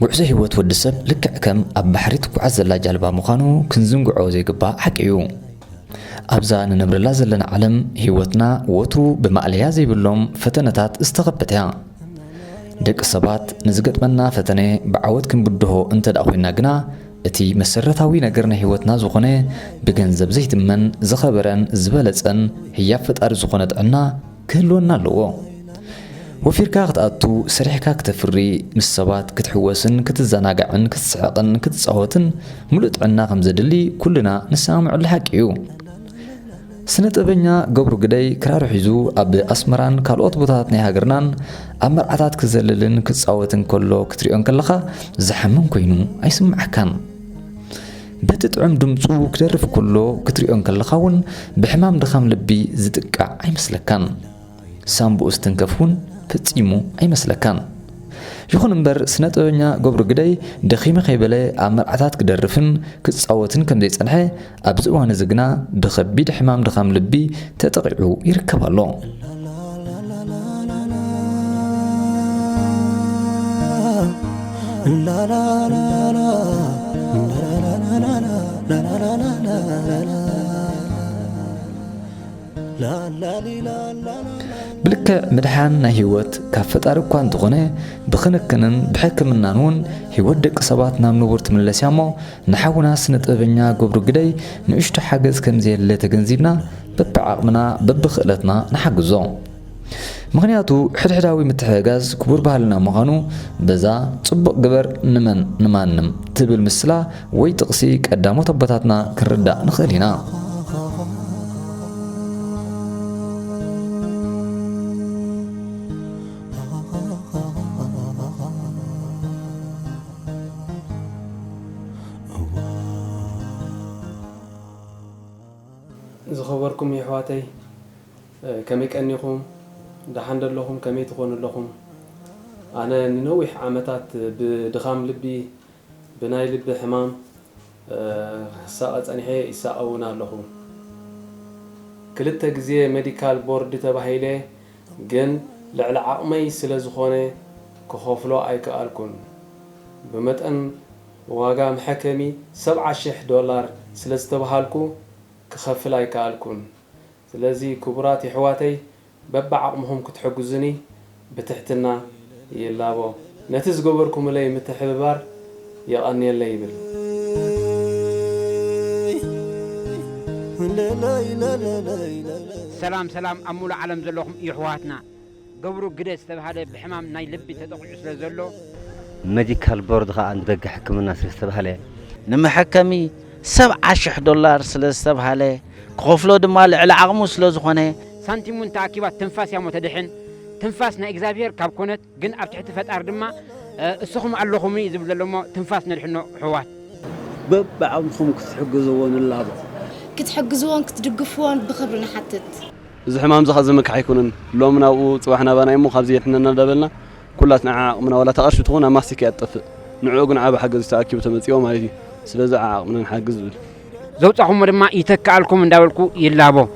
ጉዕዞ ህይወት ወዲ ሰብ ልክዕ ከም ኣብ ባሕሪ ትጓዓዝ ዘላ ጃልባ ምዃኑ ክንዝንግዖ ዘይግባእ ሓቂ እዩ። ኣብዛ ንነብረላ ዘለና ዓለም ህይወትና ወትሩ ብማዕለያ ዘይብሎም ፈተነታት ዝተኸበተ እያ። ደቂ ሰባት ንዝገጥመና ፈተነ ብዓወት ክንብድሆ እንተደኣ ኮይና ግና እቲ መሰረታዊ ነገር ናይ ህይወትና ዝኾነ ብገንዘብ ዘይትመን ዝኸበረን ዝበለጸን ህያብ ፈጣሪ ዝኾነ ጥዕና ክህልወና ኣለዎ። ወፊርካ ክትኣቱ ሰሪሕካ ክትፍሪ ምስ ሰባት ክትሕወስን ክትዘናጋዕን ክትስሕቕን ክትፃወትን ሙሉእ ጥዕና ከም ዘድሊ ኩልና ንሰማምዐሉ ሓቂ እዩ። ስነ ጥበበኛ ገብሩ ግደይ ክራር ሒዙ ኣብ ኣስመራን ካልኦት ቦታታት ናይ ሃገርናን ኣብ መርዓታት ክዘልልን ክትፃወትን ከሎ ክትሪኦን ከለኻ ዝሓመን ኮይኑ ኣይስምዓካን። በቲ ጥዑም ድምፁ ክደርፍ ከሎ ክትሪኦን ከለኻ እውን ብሕማም ድኻም ልቢ ዝጥቃዕ ኣይመስለካን። ሳምቡኡ ስትንከፍውን ፈጺሙ ኣይመስለካን። ይኹን እምበር ስነ ጥበበኛ ገብሩ ግደይ ደኺመ ከይበለ ኣብ መርዓታት ክደርፍን ክትፃወትን ከም ዘይጸንሐ ኣብዚ እዋን እዚ ግና ብከቢድ ሕማም ድኻም ልቢ ተጠቂዑ ይርከብ ኣሎ። ብልክዕ ምድሓን ናይ ህይወት ካብ ፈጣሪ እኳ እንተኾነ ብክንክንን ብሕክምናን እውን ህይወት ደቂ ሰባት ናብ ንቡር ትምለስ እያ እሞ ንሓውና ስነ ጥበበኛ ገብሩ ግደይ ንእሽቶ ሓገዝ ከምዘየለ ተገንዚብና በብዓቕምና በብኽእለትና ንሓግዞ። ምክንያቱ ሕድሕዳዊ ምትሕግጋዝ ክቡር ባህልና ምዃኑ በዛ ጽቡቕ ግበር ንመን ንማንም ትብል ምስላ ወይ ጥቕሲ ቀዳሞት ኣቦታትና ክንርዳእ ንኽእል ኢና። زخبركم يا حواتي كمي كأنكم دحند لهم كمي تكون لهم أنا نوح عمتات بدخام لبي بناي لبي حمام ساعات أنا هي ساعونا لهم كلتا جزية ميديكال بورد تبعيله جن لعل عقمي سلزخونة كخوفلو أي كأركون بمتن واقع محكمي $7,000 سلزتبهالكو كخفل أي كالكون سلازي كبراتي حواتي ببع عقمهم كتحجزني بتحتنا يلابو نتز جبركم لي متحبار يغني الليبل سلام سلام أمول عالم زلهم يحواتنا جبروا قدس تبهذا بحمام ناي لبي تدقل زلو ميديكال بورد عند بق حكمنا سيستبهله نمحكمي $7,000 سلسبهله كخفلو دمال على عقمو سلازخونه سانتيمون تاكيبات تنفاس يا متدحن تنفاسنا إكزابير كابكونت جن أبتحت فتار دما السخم اللخمي زبل لما تنفاسنا الحنو حوات ببعضهم كتحجزون اللعبة كتحجزون كتدقفون بخبرنا حتت زحمام زخزمك حيكونن لو منا وصباحنا بنا يمو خبزي احنا ندبلنا كلاتنا عقمنا ولا تقرش تخونا ماسك يطفئ نعوقنا عبا حجز تاكيب تمصيو مالتي سلازع عقمنا نحجز بال زوجهم ما يتكالكم من داولكو يلابو